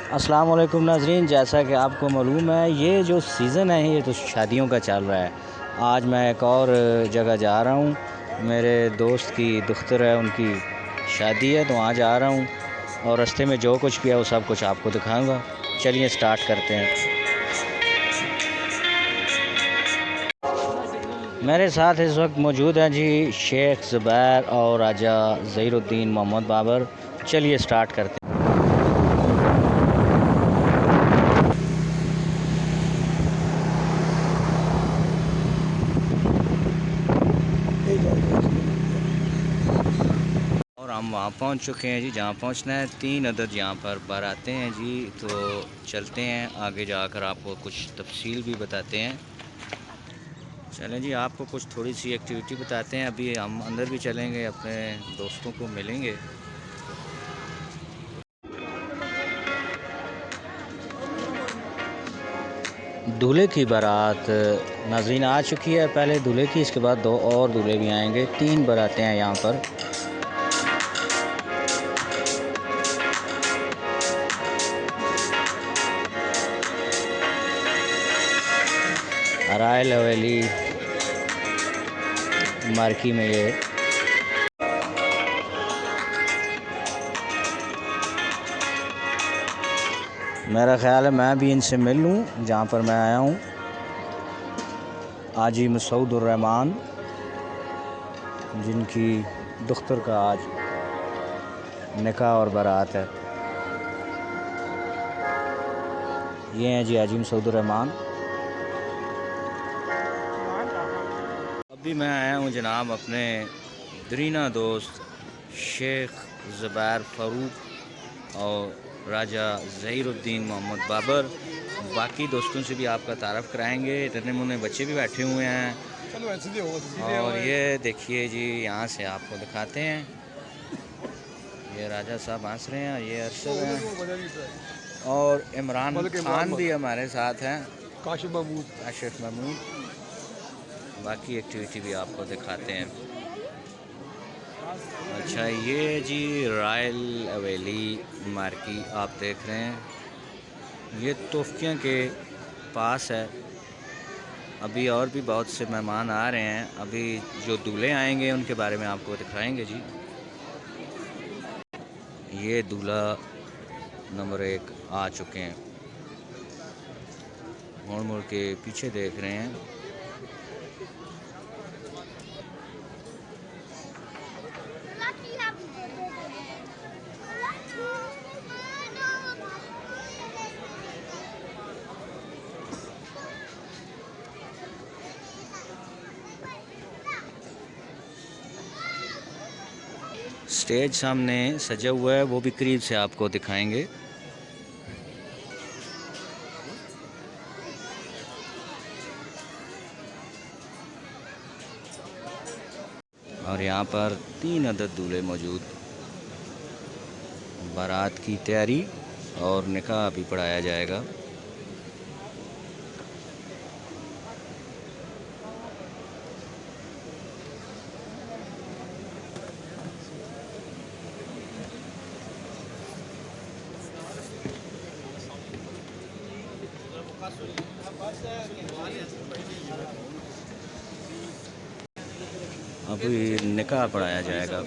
अस्सलाम वालेकुम नाज़रीन, जैसा कि आपको मालूम है ये जो सीज़न है ये तो शादियों का चल रहा है। आज मैं एक और जगह जा रहा हूँ, मेरे दोस्त की दुख्तर है, उनकी शादी है तो वहाँ जा रहा हूँ और रास्ते में जो कुछ भी है वो सब कुछ आपको दिखाऊंगा। चलिए स्टार्ट करते हैं। मेरे साथ इस वक्त मौजूद हैं जी शेख ज़ुबैर और राजा ज़हीरुद्दीन मोहम्मद बाबर। चलिए स्टार्ट करते हैं। और हम वहाँ पहुँच चुके हैं जी जहाँ पहुँचना है। 3 अदद यहाँ पर बारातें हैं जी, तो चलते हैं आगे जाकर आपको कुछ तफसील भी बताते हैं। चलें जी, आपको कुछ थोड़ी सी एक्टिविटी बताते हैं। अभी हम अंदर भी चलेंगे, अपने दोस्तों को मिलेंगे। दूल्हे की बारात नाज़रीन आ चुकी है, पहले दूल्हे की, इसके बाद 2 और दूल्हे भी आएंगे। 3 बारातें हैं यहाँ पर। रॉयल हवेली मार्की में ये मेरा ख़्याल है मैं भी इनसे मिल लूँ जहाँ पर मैं आया हूँ। हाजी मसूदुर रहमान, जिनकी दुख्तर का आज निकाह और बारात है। ये हैं जी हाजी मसूदुर रहमान। अभी मैं आया हूँ जनाब अपने दरीना दोस्त शेख ज़ुबैर फ़ारूक और राजा ज़हीरुद्दीन मोहम्मद बाबर। बाकी दोस्तों से भी आपका तारफ़ कराएंगे। इतने मुन्ने बच्चे भी बैठे हुए हैं। और ये देखिए जी, यहाँ से आपको दिखाते हैं। ये राजा साहब हंस रहे हैं और ये अरशद हैं और इमरान खान भी हमारे साथ हैं, काशिफ महमूद। बाकी एक्टिविटी भी आपको दिखाते हैं। अच्छा, ये जी रॉयल हवेली मार्की आप देख रहे हैं, ये तोफ़िया के पास है। अभी और भी बहुत से मेहमान आ रहे हैं, अभी जो दूल्हे आएंगे उनके बारे में आपको दिखाएंगे जी। ये दूल्हा नंबर 1 आ चुके हैं, मुड़ मुड़ के पीछे देख रहे हैं। स्टेज सामने सजा हुआ है, वो भी करीब से आपको दिखाएंगे। और यहाँ पर 3 अदद दूल्हे मौजूद। बारात की तैयारी और निकाह भी पढ़ाया जाएगा। अभी निकाह पढ़ाया जाएगा।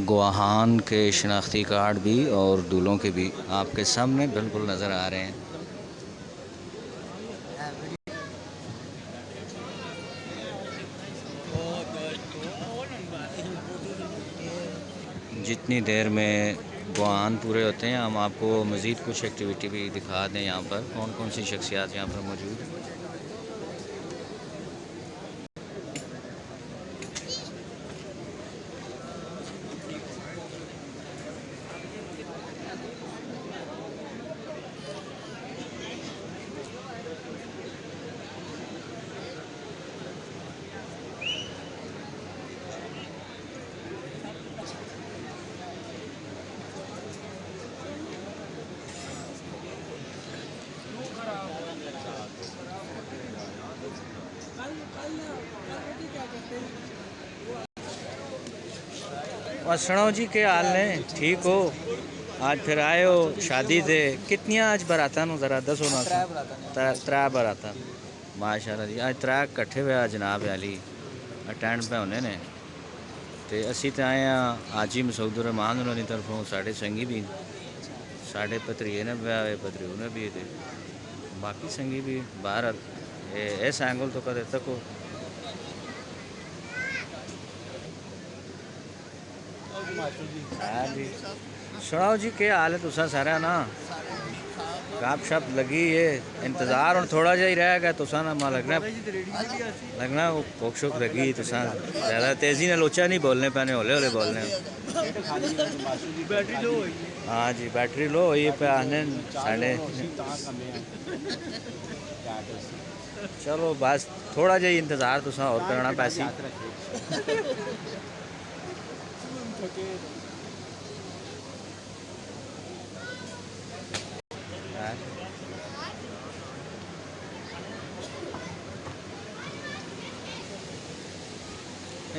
गवाहान के शनाख्ती कार्ड भी और दूल्हों के भी आपके सामने बिल्कुल नज़र आ रहे हैं। जितनी देर में गवाहान पूरे होते हैं हम आपको मज़ीद कुछ एक्टिविटी भी दिखा दें। यहाँ पर कौन कौन सी शख्सियात यहाँ पर मौजूद हैं। और सुनो जी के हाल ने ठीक हो? आज फिर आए हो शादी थे कितनियां आज बरातां नु जरा दसो ना। त्रै बरातां माशाल्लाह जी। आज त्रै कट्ठे हुए जनाब अली अटेंड पे होने ने ते असी तो आए हैं हाजी मसूद रहमान उन्होंने तरफों साढ़े संगी भी साढ़े भतरीए ने ब्याह हुए भतरीऊ ने भी थे बाकी संगी भी बाहर इस एंगल तो कदे तक हो। हाँ जी सुनाओ जी क्या हाल है तुसा सारा ना गप शप लगी है इंतज़ार और थोड़ा जा ही रह गया तुसा ना मां लगना वो भुख शुक लगी तुसा ज़्यादा तेज़ी ने लोचा नहीं बोलने पैने हौले हौले बोलने। हाँ जी बैटरी लो हुई पे आने साढ़े चलो बस थोड़ा जा ही इंतज़ार तुसा और करना पैसी।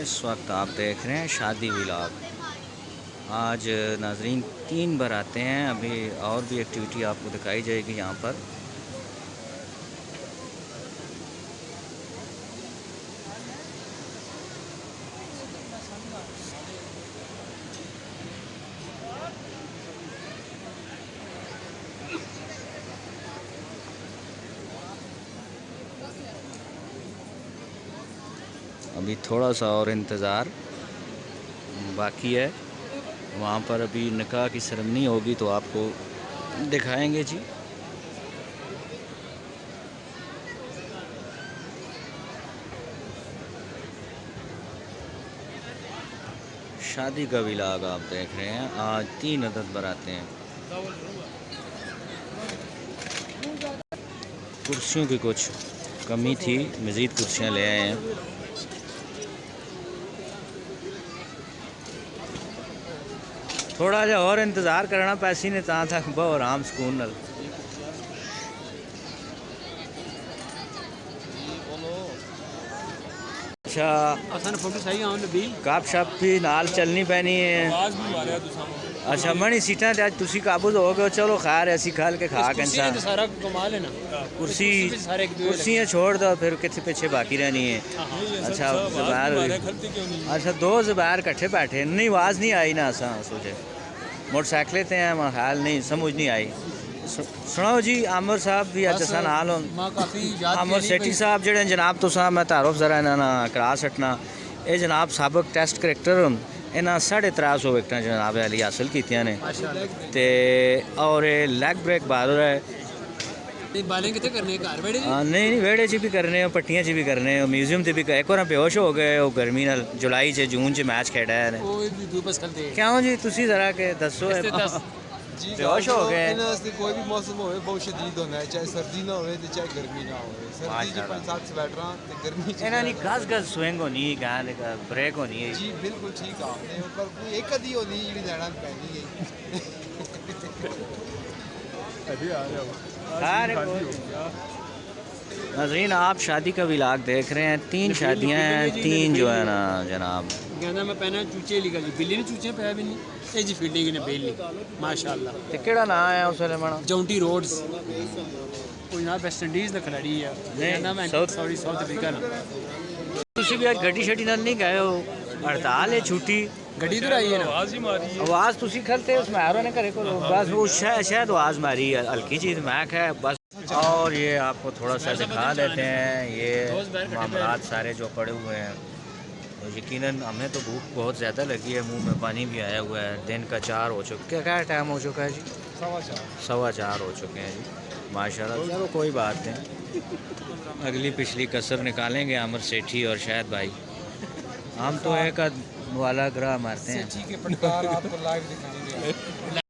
इस वक्त आप देख रहे हैं शादी व्लॉग। आज नाजरीन 3 बारातें हैं अभी और भी एक्टिविटी आपको दिखाई जाएगी यहाँ पर। अभी थोड़ा सा और इंतज़ार बाकी है वहाँ पर अभी निकाह की सेरेमनी होगी तो आपको दिखाएंगे जी। शादी का व्लॉग आप देख रहे हैं। आज 3 अदद बारातें हैं। कुर्सियों की कुछ कमी थी मज़ीद कुर्सियाँ ले आए हैं। थोड़ा जा और इंतज़ार करना पैसी ने ता तक बहुत आराम सुकून नल। अच्छा फोटो सही आउं गप शप भी नाल चलनी पैनी है। अच्छा मनी सीटा ते अज तुसी काबू हो गए चलो खैर ऐसी खल के खा के इंसान सारा कमाल है ना कुर्सी कुर्सियाँ छोड़ दो फिर कितने पीछे बाकी रहनी है। अच्छा ज़ुबैर अच्छा 2 ज़ुबैर कट्ठे बैठे नहीं आवाज़ नहीं आई ना असा सोचे मोटरसाइकिलें ते हैं मैं ख्याल नहीं समझ नहीं आई। सुनाओ जी आमिर साहब भी अज असा नाल आमिर सेठी साहब जेडे जनाब तुसा मैं तारुफ जरा इन्होंने करा सटना ये जनाब सबक टेस्ट करैक्टर इन्हें 350 विकटा जनाब अली हासिल कीतियां ने ते और लैग ब्रेक बहादुर है। नहीं वेड़े च भी करने पट्टियां च भी करने म्यूजियम से भी एक बार बेहोश हो गए वो गर्मी नाल जुलाई च जून च मैच खेड़ा है क्यों जी तुसी जरा के दसो बेहोश हो गए। कोई भी मौसम हो बहुत शदीद होना है चाहे सर्दी ना हो चाहे गर्मी ना हो सर्दी च 5-7 स्वेटर ते गर्मी च इन्हां दी गज गज स्विंग होनी गाने का ब्रेक होनी है जी बिल्कुल ठीक आपने पर कोई एक अधी होनी जेडी लैना पैनी है। नाज़रीन आप शादी का व्लॉग देख रहे हैं। 3 शादियां हैं 3 जो है ना जनाब कहना मैं पहना चूचे लिखा जी बिल्ली ने चूचे पे भी नहीं ये जी फील्डिंग ने बेली माशाल्लाह ते केड़ा नाम है उस वाले मना जॉन्टी रोड्स कोई ना वेस्ट इंडीज दा खिलाड़ी है कहना मैं साउथ अफ्रीका ना तुसी भी आज गड्डी शड्डी नाल नहीं गए हो हड़ताल है छुट्टी गड्डी इधर आई है ना आवाज ही मारी आवाज तुसी खलते उस मारो ने घरे को बस वो शायद आवाज मारी है हल्की चीज मैक है बस। और ये आपको थोड़ा सा दिखा देते हैं ये मामलात सारे जो पड़े हुए हैं तो यकीनन हमें तो भूख बहुत ज़्यादा लगी है मुंह में पानी भी आया हुआ है। दिन का 4 हो चुका क्या टाइम हो चुका है जी 4:15 हो चुके हैं जी माशाल्लाह। चलो कोई बात नहीं अगली पिछली कसर निकालेंगे आमिर सेठी और शायद भाई हम तो एक वाला ग्रह मारते हैं। सेठी के फटकार आपको लाइव दिखाएंगे।